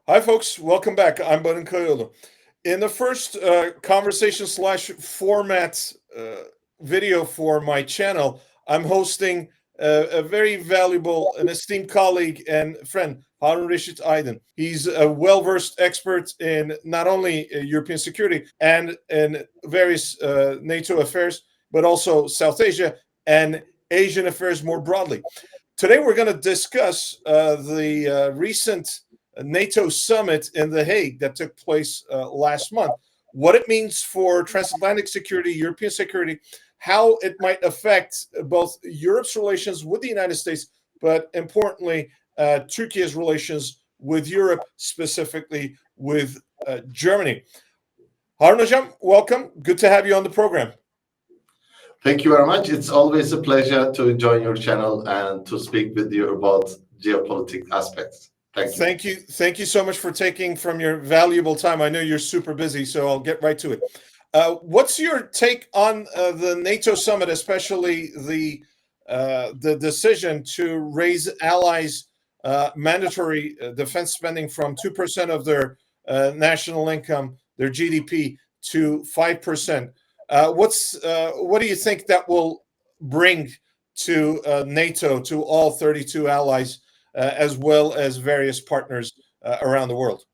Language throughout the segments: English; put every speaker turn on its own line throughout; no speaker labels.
Hi, folks. Welcome back. I'm Baran Koyolu. In the first conversation slash format video for my channel, I'm hosting a very valuable and esteemed colleague and friend, Harun Reşit Aydın. He's a well-versed expert in not only European security and in various NATO affairs, but also South Asia and Asian affairs more broadly. Today, we're going to discuss the recent NATO summit in The Hague that took place last month, what it means for transatlantic security, European security, how it might affect both Europe's relations with the United States, but importantly, Turkey's relations with Europe, specifically with Germany. Harun Hocam, welcome. Good to have you on the program.
Thank you very much. It's always a pleasure to join your channel and to speak with you about geopolitical aspects.
Thank you. Thank you so much for taking from your valuable time. I know you're super busy, so I'll get right to it. What's your take on the NATO summit, especially the decision to raise allies' mandatory defense spending from 2% of their national income, their GDP, to 5%? What do you think that will bring to NATO, to all 32 allies, as well as various partners around the world?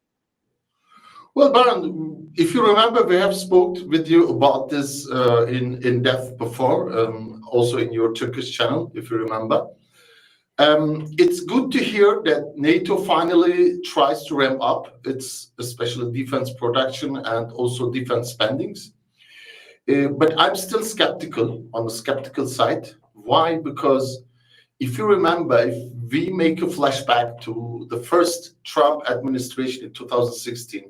Well, Baran, if you remember, we have spoke with you about this in depth before, also in your Turkish channel, if you remember. It's good to hear that NATO finally tries to ramp up its especially defense production and also defense spendings. But I'm still skeptical, on the skeptical side. Why? Because if you remember, if we make a flashback to the first Trump administration in 2016,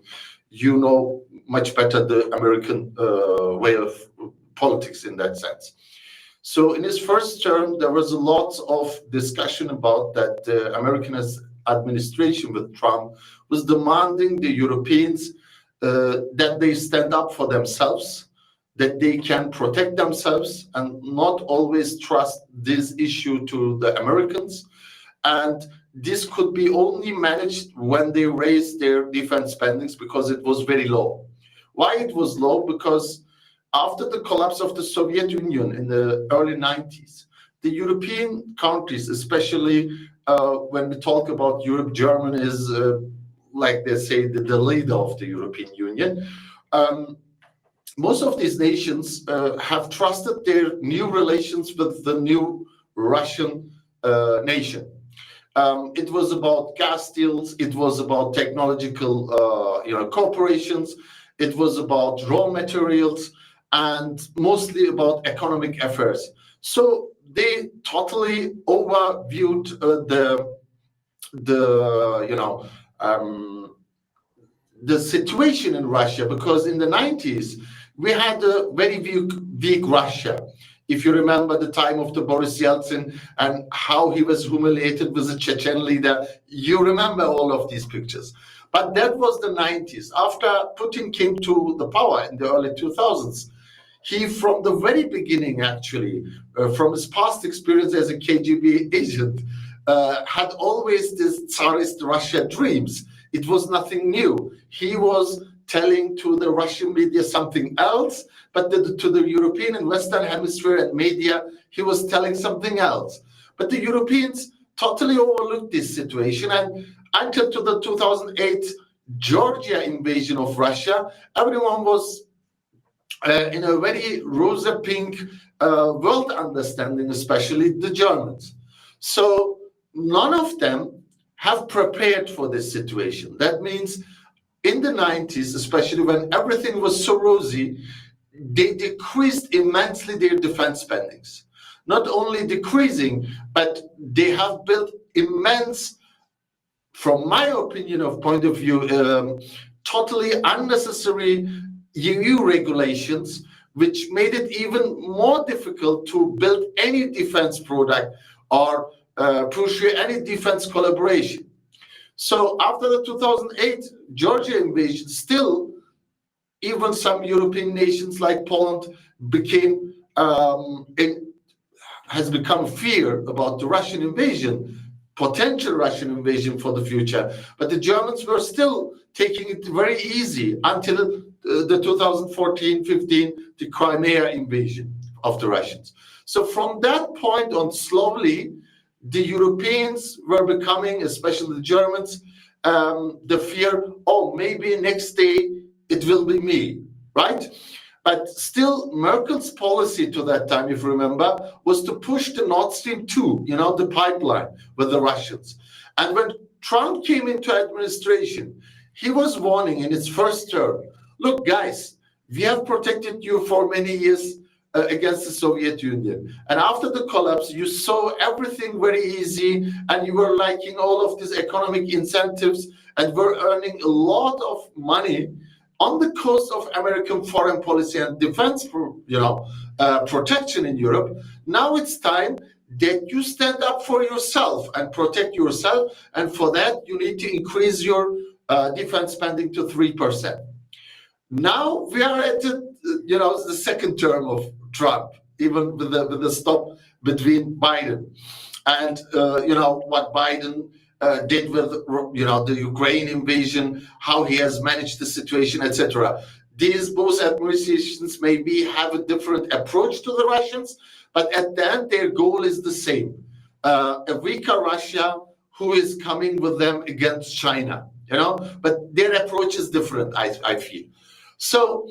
you know much better the American way of politics in that sense. So in his first term, there was a lot of discussion about that the American administration with Trump was demanding the Europeans that they stand up for themselves, that they can protect themselves and not always trust this issue to the Americans. And this could be only managed when they raised their defense spendings, because it was very low. Why it was low? Because after the collapse of the Soviet Union in the early 90s, the European countries, especially when we talk about Europe, Germany is, like they say, the leader of the European Union. Most of these nations have trusted their new relations with the new Russian nation. It was about gas deals. It was about technological, cooperations. It was about raw materials and mostly about economic affairs. So they totally overviewed the situation in Russia, because in the 90s, we had a very weak Russia. If you remember the time of the Boris Yeltsin and how he was humiliated with the Chechen leader, you remember all of these pictures. But that was the 90s. After Putin came to the power in the early 2000s, he, from the very beginning, actually, from his past experience as a KGB agent, had always this Tsarist Russia dreams. It was nothing new. He was telling to the Russian media something else, but to the European and Western Hemisphere and media, he was telling something else. But the Europeans totally overlooked this situation, and until to the 2008 Georgia invasion of Russia, everyone was in a very rosy-pink world understanding, especially the Germans. So none of them have prepared for this situation. That means in the 90s, especially when everything was so rosy, they decreased immensely their defense spendings. Not only decreasing, but they have built immense, from my opinion of point of view, totally unnecessary EU regulations, which made it even more difficult to build any defense product or pursue any defense collaboration. So after the 2008 Georgia invasion, still, even some European nations like Poland has become fear about the Russian invasion. potential Russian invasion for the future. But the Germans were still taking it very easy until the 2014-15, the Crimea invasion of the Russians. So from that point on, slowly, the Europeans were becoming, especially the Germans, the fear, oh, maybe next day it will be me, right? But still, Merkel's policy to that time, if you remember, was to push the Nord Stream 2, the pipeline with the Russians. And when Trump came into administration, he was warning in his first term, look, guys, we have protected you for many years against the Soviet Union. And after the collapse, you saw everything very easy, and you were liking all of these economic incentives and were earning a lot of money on the cost of American foreign policy and defense, protection in Europe. Now it's time that you stand up for yourself and protect yourself. And for that, you need to increase your defense spending to 3%. Now we are at the second term of Trump, even with the stop between Biden and what Biden did with the Ukraine invasion, how he has managed the situation, etc. These both administrations maybe have a different approach to the Russians, but at the end their goal is the same: a weaker Russia who is coming with them against China. But their approach is different, I feel. So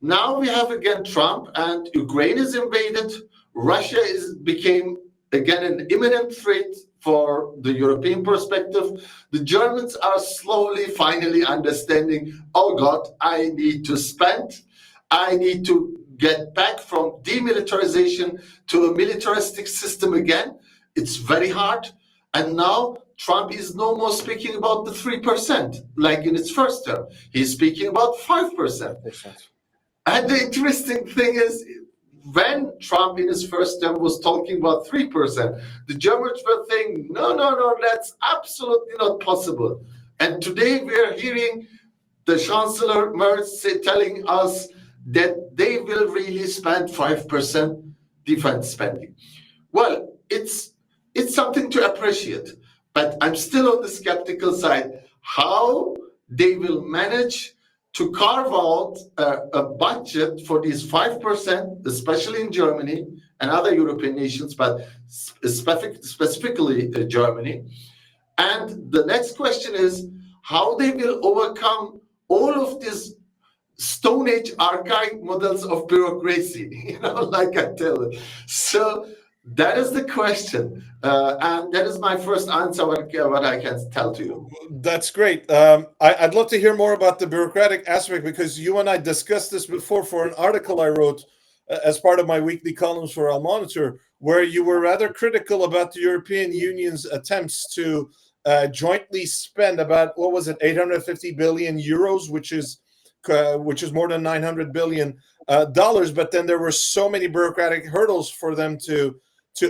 now we have again Trump, and Ukraine is invaded. Russia became again an imminent threat for the European perspective. The Germans are slowly, finally understanding, oh God, I need to spend. I need to get back from demilitarization to a militaristic system again. It's very hard. And now Trump is no more speaking about the 3%, like in its first term. He's speaking about 5%. And the interesting thing is, when Trump in his first term was talking about 3%, the Germans were saying, no, that's absolutely not possible. And today we are hearing the Chancellor Merz telling us that they will really spend 5% defense spending. Well, it's something to appreciate, but I'm still on the skeptical side how they will manage to carve out a budget for these 5%, especially in Germany and other European nations, but specifically Germany. And the next question is how they will overcome all of these Stone Age archaic models of bureaucracy, like I tell it. So that is the question. And that is my first answer, what I can tell to you.
That's great. I'd love to hear more about the bureaucratic aspect, because you and I discussed this before for an article I wrote as part of my weekly columns for Al Monitor, where you were rather critical about the European Union's attempts to jointly spend about, 850 billion euros, which is more than $900 billion. But then there were so many bureaucratic hurdles for them to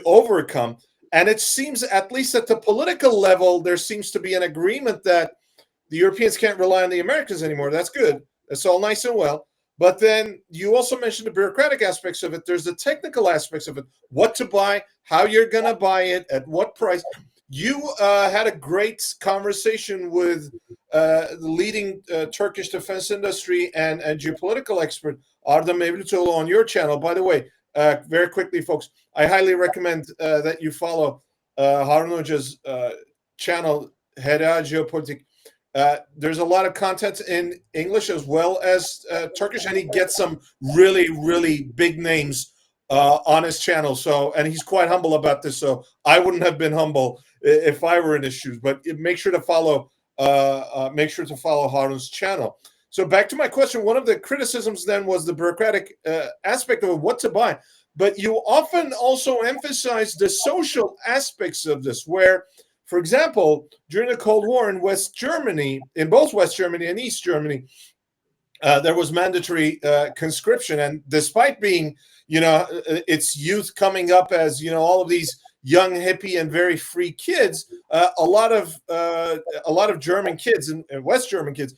overcome. And it seems, at least at the political level, there seems to be an agreement that the Europeans can't rely on the Americans anymore. That's good. That's all nice and well. But then you also mentioned the bureaucratic aspects of it. There's the technical aspects of it. What to buy, how you're going to buy it, at what price. You had a great conversation with the leading Turkish defense industry and geopolitical expert, Arda Mevlütoğlu, on your channel. By the way, very quickly, folks, I highly recommend that you follow Harun Hoca''s channel, Hera Geopolitik. There's a lot of content in English as well as Turkish, and he gets some really, really big names on his channel. So, and he's quite humble about this. So I wouldn't have been humble if I were in his shoes. But make sure to follow Harun's channel. So back to my question, one of the criticisms then was the bureaucratic aspect of what to buy. But you often also emphasize the social aspects of this, where, for example, during the Cold War in West Germany, in both West Germany and East Germany, there was mandatory conscription. And despite being, its youth coming up as, all of these young, hippie, and very free kids, a lot of German kids and West German kids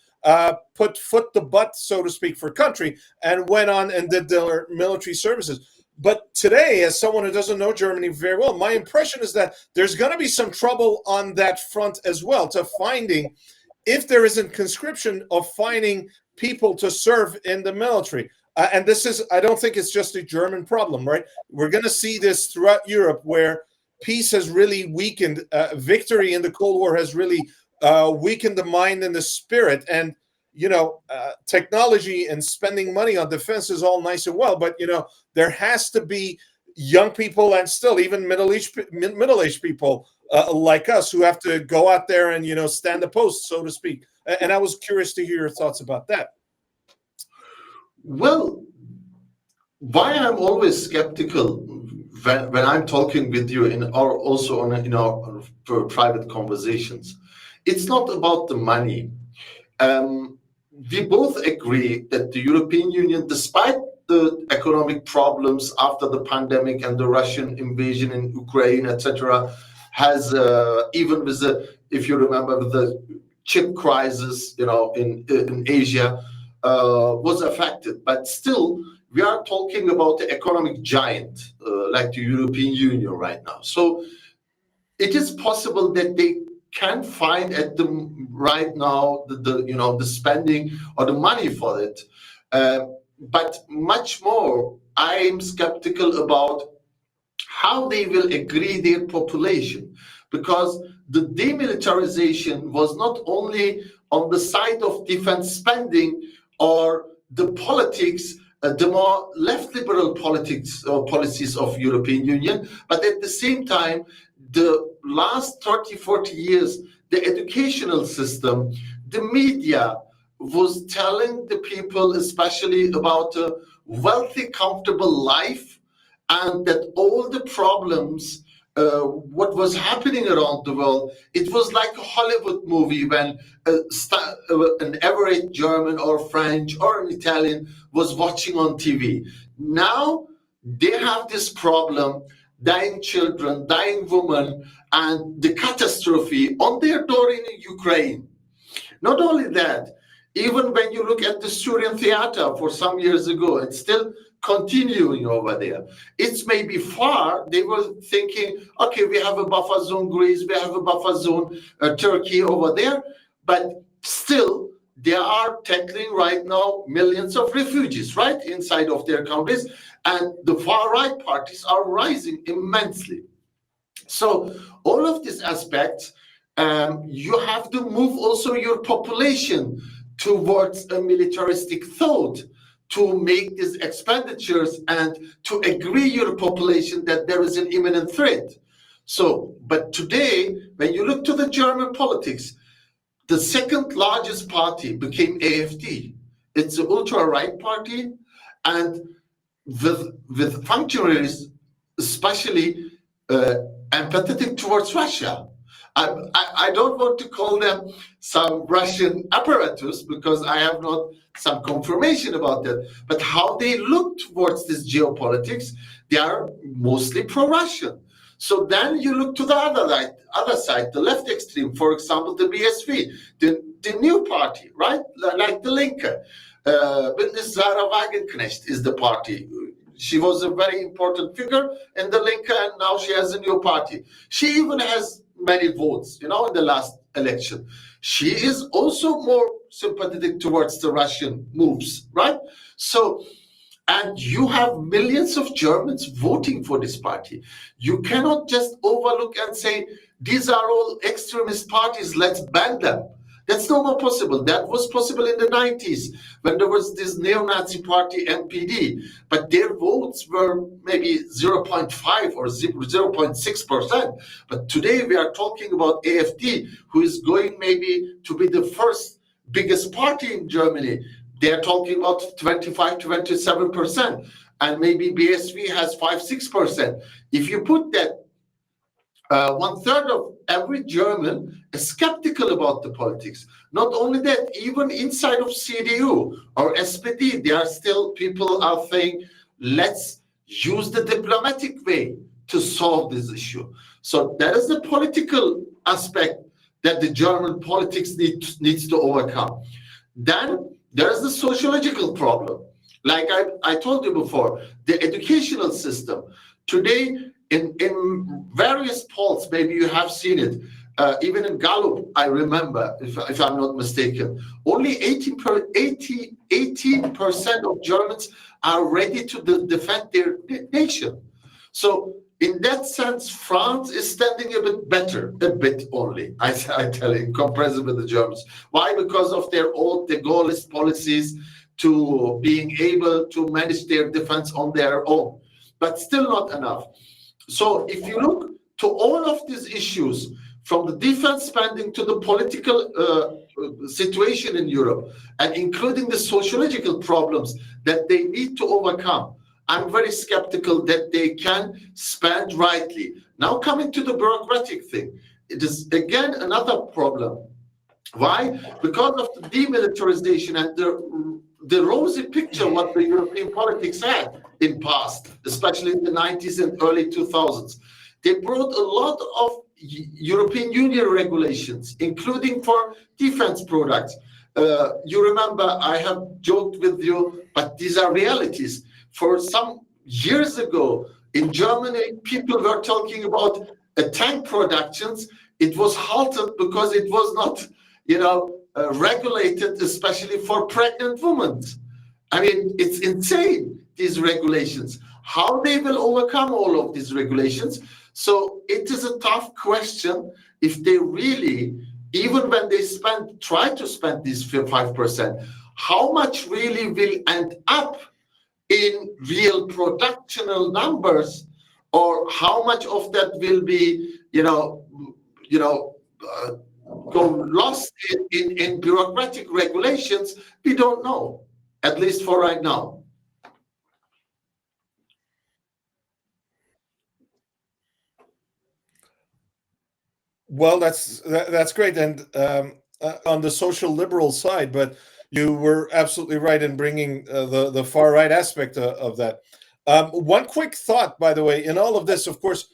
put foot to butt, so to speak, for country, and went on and did their military services. But today, as someone who doesn't know Germany very well, my impression is that there's going to be some trouble on that front as well, to finding, if there isn't conscription, of finding people to serve in the military. And this is, I don't think it's just a German problem, right? We're going to see this throughout Europe, where peace has really weakened. Victory in the Cold War has really weakened the mind and the spirit. And technology and spending money on defense is all nice and well, but there has to be young people, and still even middle-aged people like us, who have to go out there and stand the post, so to speak. And I was curious to hear your thoughts about that.
Well, why I'm always skeptical when I'm talking with you or also in our private conversations, it's not about the money. We both agree that the European Union, despite the economic problems after the pandemic and the Russian invasion in Ukraine, etc., has even with if you remember, the chip crisis, in Asia, was affected. But still, we are talking about the economic giant like the European Union right now. So it is possible that they can find at the right now the spending or the money for it, but much more I'm skeptical about how they will agree their population, because the demilitarization was not only on the side of defense spending or the politics, the more left liberal politics or policies of European Union, but at the same time, the last 30, 40 years, the educational system, the media was telling the people, especially about a wealthy, comfortable life, and that all the problems, what was happening around the world, it was like a Hollywood movie when an average German or French or an Italian was watching on TV. Now they have this problem, dying children, dying women, and the catastrophe on their door in Ukraine. Not only that, even when you look at the Syrian theater for some years ago, it's still continuing over there. It's maybe far. They were thinking, okay, we have a buffer zone Greece, we have a buffer zone Turkey over there, but still they are tackling right now millions of refugees right inside of their countries, and the far right parties are rising immensely. So all of these aspects, you have to move also your population towards a militaristic thought to make these expenditures and to agree your population that there is an imminent threat. So, but today, when you look to the German politics, the second largest party became AfD. It's an ultra-right party, and with functionaries, especially empathetic towards Russia. I don't want to call them some Russian apparatus because I have not some confirmation about that. But how they look towards this geopolitics, they are mostly pro-Russian. So then you look to the other side, the left extreme, for example, the BSV, the new party, right? Like the Linke. Bündnis Sarah Wagenknecht is the party. She was a very important figure in the Linke, and now she has a new party. She even has many votes, in the last election. She is also more sympathetic towards the Russian moves, right? So, and you have millions of Germans voting for this party. You cannot just overlook and say, these are all extremist parties, let's ban them. That's no more possible. That was possible in the 90s when there was this neo-Nazi party, NPD, but their votes were maybe 0.5 or 0.6%. But today we are talking about AfD, who is going maybe to be the first biggest party in Germany. They are talking about 25 to 27%, and maybe BSV has 5-6%. If you put that, 1/3 of every German is skeptical about the politics. Not only that, even inside of CDU or SPD, there are still people are saying, let's use the diplomatic way to solve this issue. So that is the political aspect that the German politics needs to overcome. Then there is the sociological problem. Like I told you before, the educational system today in various polls, maybe you have seen it, even in Gallup, I remember, if I'm not mistaken, only 18% of Germans are ready to defend their nation. So in that sense, France is standing a bit better, a bit only, I tell you, in comparison with the Germans. Why? Because of their old de Gaulleist policies to being able to manage their defense on their own, but still not enough. So if you look to all of these issues, from the defense spending to the political situation in Europe, and including the sociological problems that they need to overcome, I'm very skeptical that they can spend rightly. Now coming to the bureaucratic thing, it is again another problem. Why? Because of the demilitarization and the rosy picture what the European politics had in past, especially in the 90s and early 2000s. They brought a lot of European Union regulations, including for defense products. You remember, I have joked with you, but these are realities. For some years ago, in Germany, people were talking about tank productions. It was halted because it was not, regulated, especially for pregnant women. I mean, it's insane, these regulations. How they will overcome all of these regulations? So it is a tough question if they really, even when they try to spend these 5%, how much really will end up in real productional numbers, or how much of that will be, go lost in bureaucratic regulations? We don't know, at least for right now.
Well, that's great, and on the social liberal side, but you were absolutely right in bringing the far right aspect of that. One quick thought, by the way, in all of this, of course,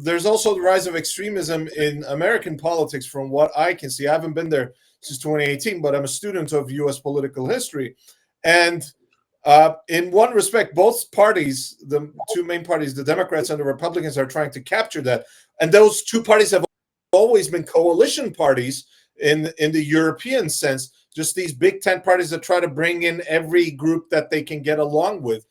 there's also the rise of extremism in American politics. From what I can see, I haven't been there since 2018, but I'm a student of U.S. political history, and in one respect, both parties, the two main parties, the Democrats and the Republicans, are trying to capture that. And those two parties have always been coalition parties in the European sense, just these big tent parties that try to bring in every group that they can get along with.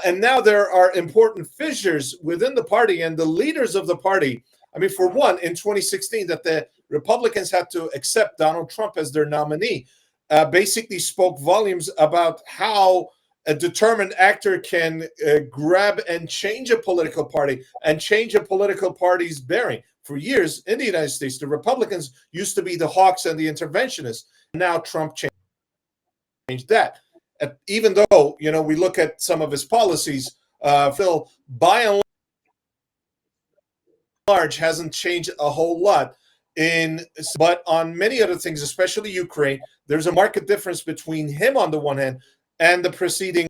And now there are important fissures within the party, and the leaders of the party, I mean, for one, in 2016, that the Republicans had to accept Donald Trump as their nominee, basically spoke volumes about how a determined actor can grab and change a political party and change a political party's bearing. For years in the United States, the Republicans used to be the hawks and the interventionists. Now Trump changed that. Even though, we look at some of his policies, Phil, by and large, hasn't changed a whole lot. But on many other things, especially Ukraine, there's a marked difference between him on the one hand and the preceding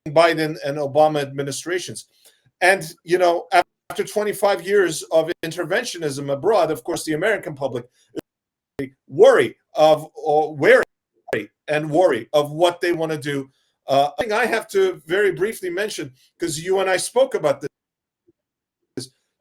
Biden and Obama administrations. And, after 25 years of interventionism abroad, of course, the American public is wary of what they want to do. I think I have to very briefly mention, because you and I spoke about this.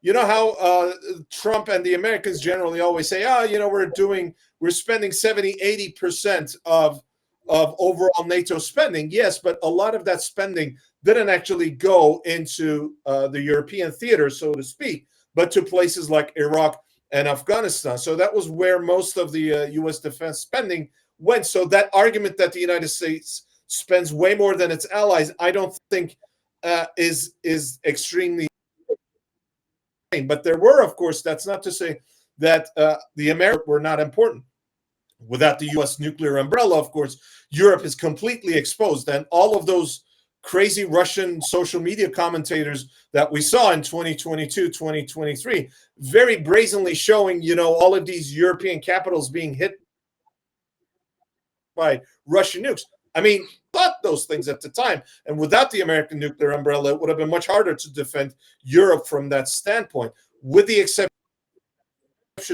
You know how Trump and the Americans generally always say, we're spending 70-80% of overall NATO spending. Yes, but a lot of that spending didn't actually go into the European theater, so to speak, but to places like Iraq and Afghanistan. So that was where most of the U.S. defense spending went. So that argument that the United States spends way more than its allies, I don't think is extremely. But there were, of course, that's not to say that the Americans were not important. Without the U.S. nuclear umbrella, of course, Europe is completely exposed. And all of those crazy Russian social media commentators that we saw in 2022, 2023, very brazenly showing, all of these European capitals being hit by Russian nukes. I mean, thought those things at the time. And without the American nuclear umbrella, it would have been much harder to defend Europe from that standpoint, with the exception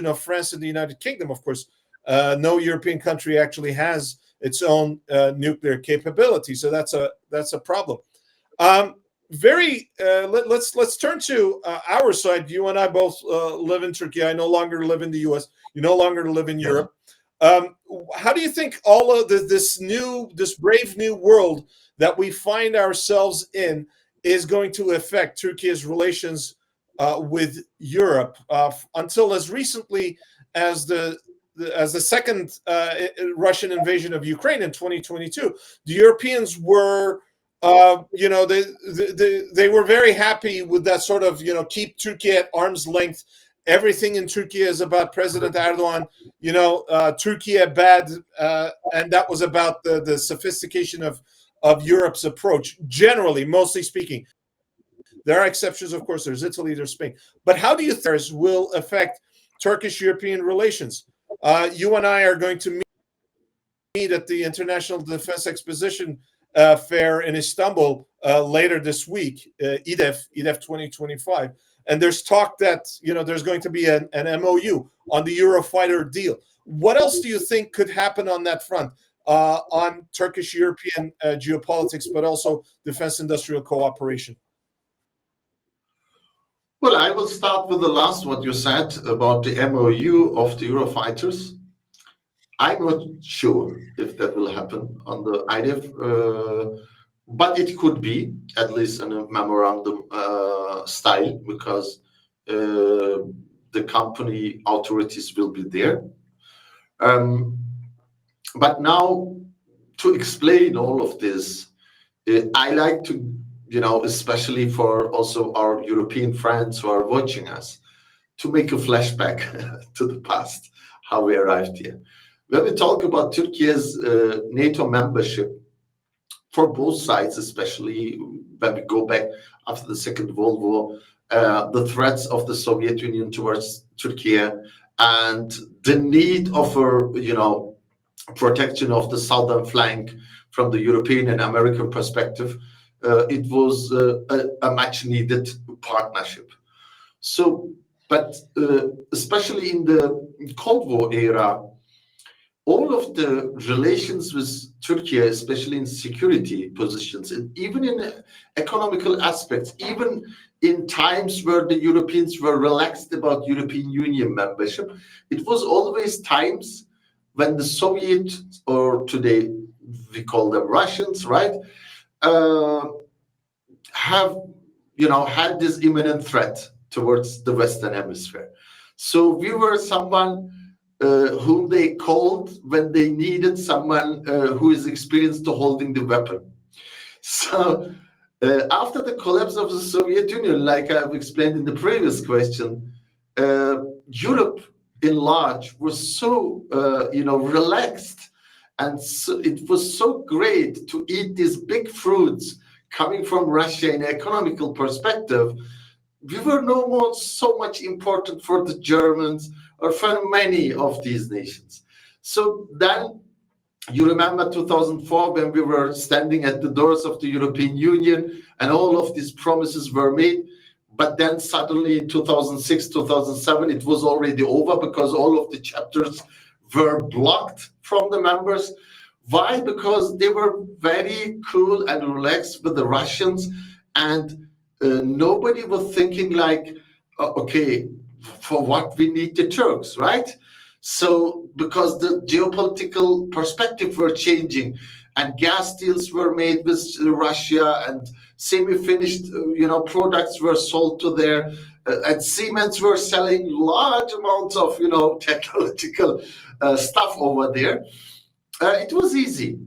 of France and the United Kingdom. Of course, no European country actually has its own nuclear capability. So that's a problem. Let's turn to our side. You and I both live in Turkey. I no longer live in the U.S. You no longer live in Europe. How do you think all of this brave new world that we find ourselves in is going to affect Turkey's relations with Europe? Until as recently as the second Russian invasion of Ukraine in 2022, the Europeans were, they were very happy with that sort of, keep Turkey at arm's length. Everything in Turkey is about President Erdogan, Turkey bad, and that was about the sophistication of Europe's approach, generally, mostly speaking. There are exceptions, of course. There's Italy, there's Spain. But how do you think this will affect Turkish-European relations? You and I are going to meet at the International Defense Exposition Fair in Istanbul later this week, IDEF 2025. And there's talk that, there's going to be an MOU on the Eurofighter deal. What else do you think could happen on that front, on Turkish-European geopolitics, but also defense industrial cooperation?
Well, I will start with the last what you said about the MOU of the Eurofighters. I'm not sure if that will happen on the IDEF, but it could be, at least in a memorandum style, because the company authorities will be there. But now, to explain all of this, I like to, especially for also our European friends who are watching us, to make a flashback to the past, how we arrived here. When we talk about Turkey's NATO membership, for both sides, especially when we go back after the Second World War, the threats of the Soviet Union towards Turkey and the need of protection of the southern flank from the European and American perspective, it was a much needed partnership. So, but especially in the Cold War era, all of the relations with Turkey, especially in security positions, and even in economical aspects, even in times where the Europeans were relaxed about European Union membership, it was always times when the Soviet, or today we call them Russians, right, have had this imminent threat towards the Western Hemisphere. So we were someone whom they called when they needed someone who is experienced to holding the weapon. So after the collapse of the Soviet Union, like I've explained in the previous question, Europe in large was so relaxed, and so it was so great to eat these big fruits coming from Russia in an economical perspective. We were no more so much important for the Germans or for many of these nations. So then you remember 2004 when we were standing at the doors of the European Union and all of these promises were made. But then suddenly in 2006, 2007, it was already over because all of the chapters were blocked from the members. Why? Because they were very cool and relaxed with the Russians, and nobody was thinking like, okay, for what we need the Turks, right? So because the geopolitical perspective were changing, and gas deals were made with Russia, and semi-finished products were sold to there, and Siemens were selling large amounts of technological stuff over there. It was easy.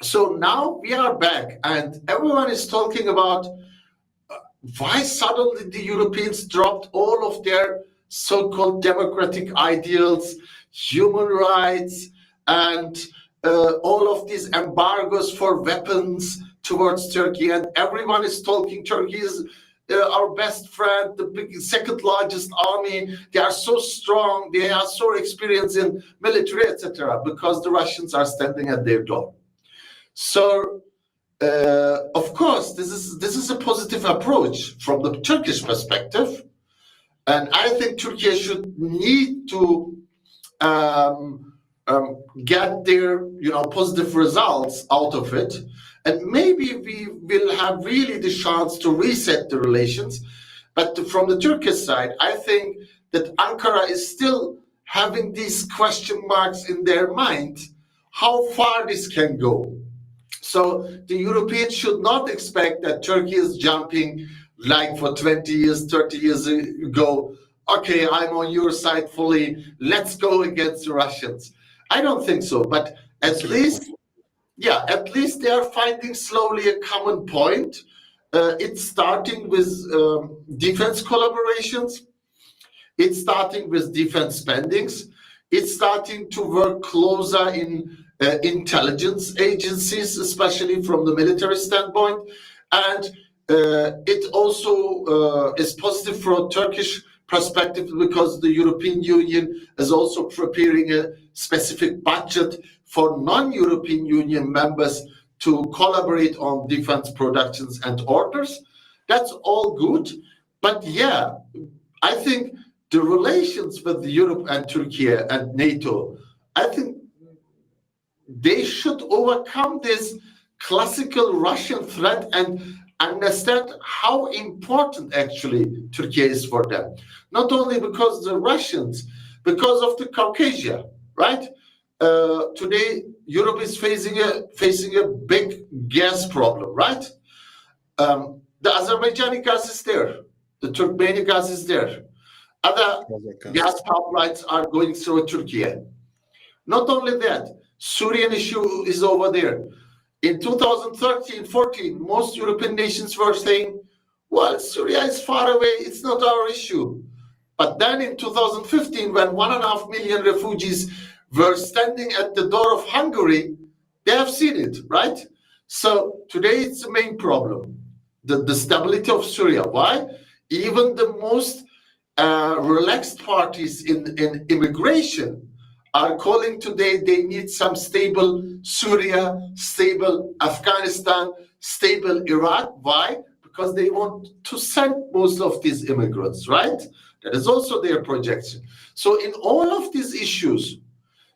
So now we are back, and everyone is talking about why suddenly the Europeans dropped all of their so-called democratic ideals, human rights, and all of these embargoes for weapons towards Turkey. And everyone is talking Turkey is our best friend, the second largest army. They are so strong. They are so experienced in military, etc. Because the Russians are standing at their door. So, of course, this is a positive approach from the Turkish perspective, and I think Turkey should need to get their positive results out of it, and maybe we will have really the chance to reset the relations. But from the Turkish side, I think that Ankara is still having these question marks in their mind, how far this can go. So the Europeans should not expect that Turkey is jumping like for 20 years, 30 years ago. Okay, I'm on your side fully. Let's go against the Russians. I don't think so. But at least they are finding slowly a common point. It's starting with defense collaborations. It's starting with defense spendings. It's starting to work closer in intelligence agencies, especially from the military standpoint. And it also is positive for a Turkish perspective because the European Union is also preparing a specific budget for non-European Union members to collaborate on defense productions and orders. That's all good. But yeah, I think the relations with Europe and Turkey and NATO, I think they should overcome this classical Russian threat and understand how important actually Turkey is for them. Not only because the Russians, because of the Caucasia, right? Today, Europe is facing a big gas problem, right? The Azerbaijani gas is there. The Turkmeni gas is there. Other gas pipelines are going through Turkey. Not only that, Syrian issue is over there. In 2013-14, most European nations were saying, well, Syria is far away, it's not our issue. But then in 2015, when 1.5 million refugees were standing at the door of Hungary, they have seen it, right? So today it's the main problem, the stability of Syria. Why? Even the most relaxed parties in immigration are calling today they need some stable Syria, stable Afghanistan, stable Iraq. Why? Because they want to send most of these immigrants, right? That is also their projection. So in all of these issues,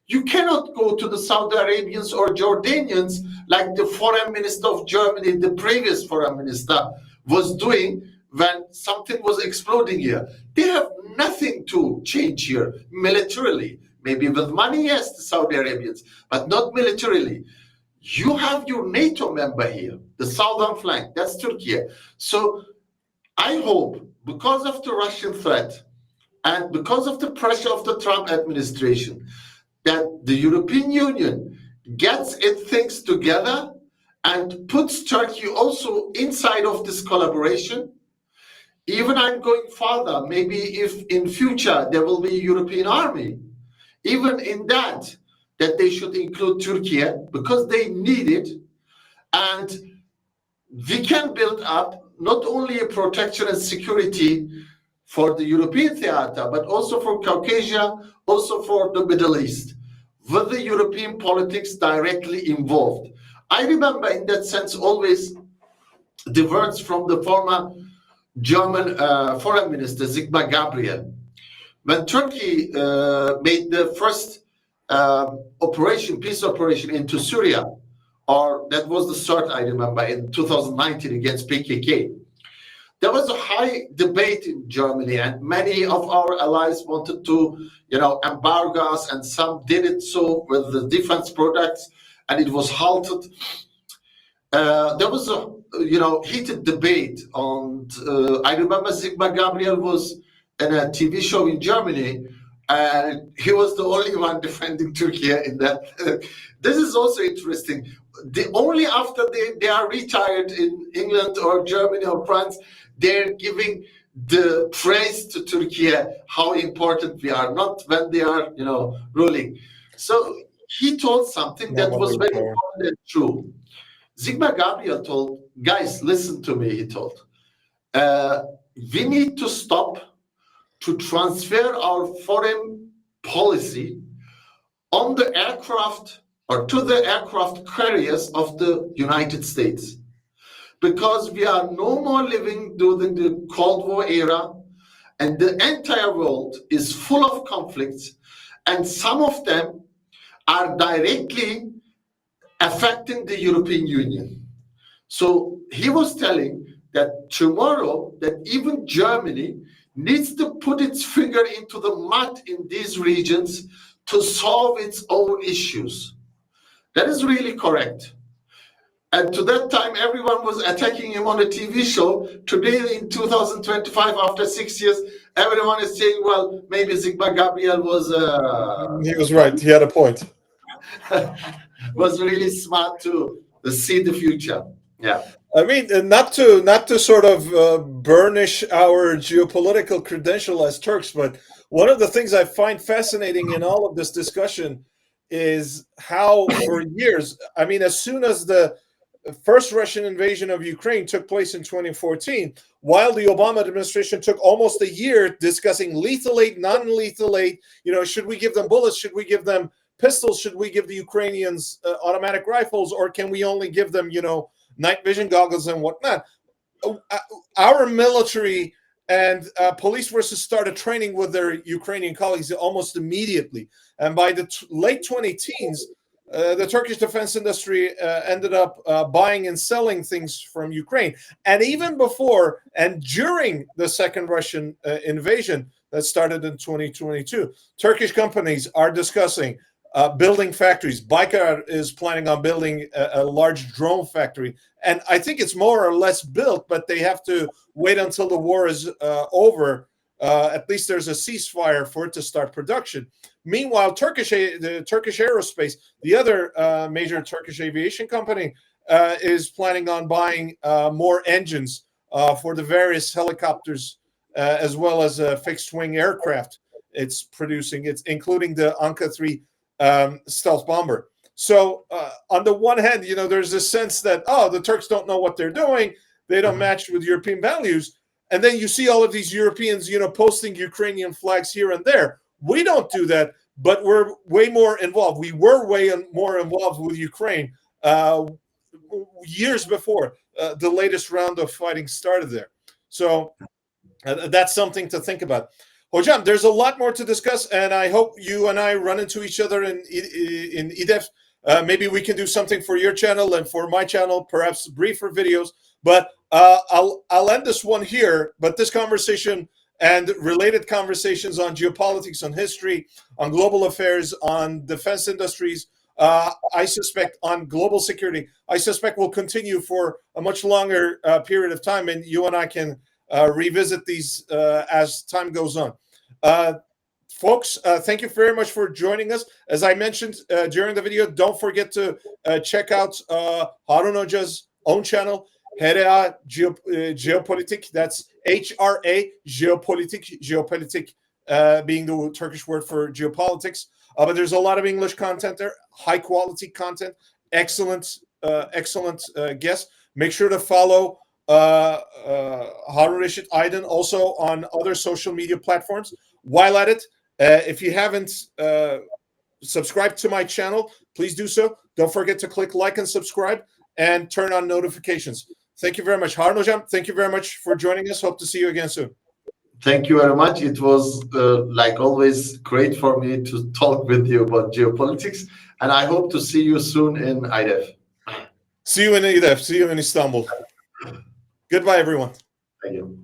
you cannot go to the Saudi Arabians or Jordanians like the foreign minister of Germany, the previous foreign minister, was doing when something was exploding here. They have nothing to change here militarily. Maybe with money, yes, the Saudi Arabians, but not militarily. You have your NATO member here, the southern flank, that's Turkey. So I hope, because of the Russian threat and because of the pressure of the Trump administration, that the European Union gets its things together and puts Turkey also inside of this collaboration. Even I'm going further, maybe if in future there will be a European army, even in that they should include Turkey because they need it. And we can build up not only a protection and security for the European theater, but also for Caucasia, also for the Middle East, with the European politics directly involved. I remember in that sense always the words from the former German foreign minister, Sigmar Gabriel. When Turkey made the first peace operation into Syria, or that was the third, I remember, in 2019 against PKK, there was a high debate in Germany, and many of our allies wanted to, embargo us, and some did it so with the defense products, and it was halted. There was a, heated debate on. I remember Sigmar Gabriel was in a TV show in Germany, and he was the only one defending Turkey in that. This is also interesting. Only after they are retired in England or Germany or France, they're giving the praise to Turkey, how important we are, not when they are, ruling. So he told something that was very important and true. Sigmar Gabriel told, guys, listen to me, he told. We need to stop to transfer our foreign policy on the aircraft or to the aircraft carriers of the United States. Because we are no more living during the Cold War era, and the entire world is full of conflicts, and some of them are directly affecting the European Union. So he was telling that tomorrow that even Germany needs to put its finger into the mud in these regions to solve its own issues. That is really correct. And to that time, everyone was attacking him on a TV show. Today, in 2025, after 6 years, everyone is saying, well, maybe Sigmar Gabriel was...
He was right. He had a point.
was really smart to see the future. Yeah.
I mean, not to sort of burnish our geopolitical credential as Turks, but one of the things I find fascinating in all of this discussion is how, for years, I mean, as soon as the first Russian invasion of Ukraine took place in 2014, while the Obama administration took almost a year discussing lethal aid, non-lethal aid, should we give them bullets? Should we give them pistols? Should we give the Ukrainians automatic rifles? Or can we only give them, night vision goggles and whatnot? Our military and police forces started training with their Ukrainian colleagues almost immediately. And by the late 2010s, the Turkish defense industry ended up buying and selling things from Ukraine. And even before and during the second Russian invasion that started in 2022, Turkish companies are discussing building factories. Baykar is planning on building a large drone factory. And I think it's more or less built, but they have to wait until the war is over. At least there's a ceasefire for it to start production. Meanwhile, the Turkish Aerospace, the other major Turkish aviation company, is planning on buying more engines for the various helicopters, as well as fixed-wing aircraft it's producing. It's including the Anka-3 stealth bomber. So on the one hand, there's this sense that, the Turks don't know what they're doing. They don't match with European values. And then you see all of these Europeans, posting Ukrainian flags here and there. We don't do that, but we're way more involved. We were way more involved with Ukraine years before the latest round of fighting started there. So that's something to think about. Hocam, there's a lot more to discuss, and I hope you and I run into each other in IDEF. Maybe we can do something for your channel and for my channel, perhaps briefer videos. But I'll end this one here. But this conversation and related conversations on geopolitics, on history, on global affairs, on defense industries, I suspect on global security, I suspect will continue for a much longer period of time, and you and I can revisit these as time goes on. Folks, thank you very much for joining us. As I mentioned during the video, don't forget to check out Harun Hoca''s own channel, HRA Geopolitik. That's HRA Geopolitik, being the Turkish word for geopolitics. But there's a lot of English content there, high quality content, excellent guests. Make sure to follow Harun Reşit Aydın also on other social media platforms. While at it, if you haven't subscribed to my channel, please do so. Don't forget to click like and subscribe and turn on notifications. Thank you very much. Harun Hocam, thank you very much for joining us. Hope to see you again soon.
Thank you very much. It was, like always, great for me to talk with you about geopolitics. And I hope to see you soon in IDEF.
See you in IDEF. See you in Istanbul. Goodbye, everyone.
Thank you.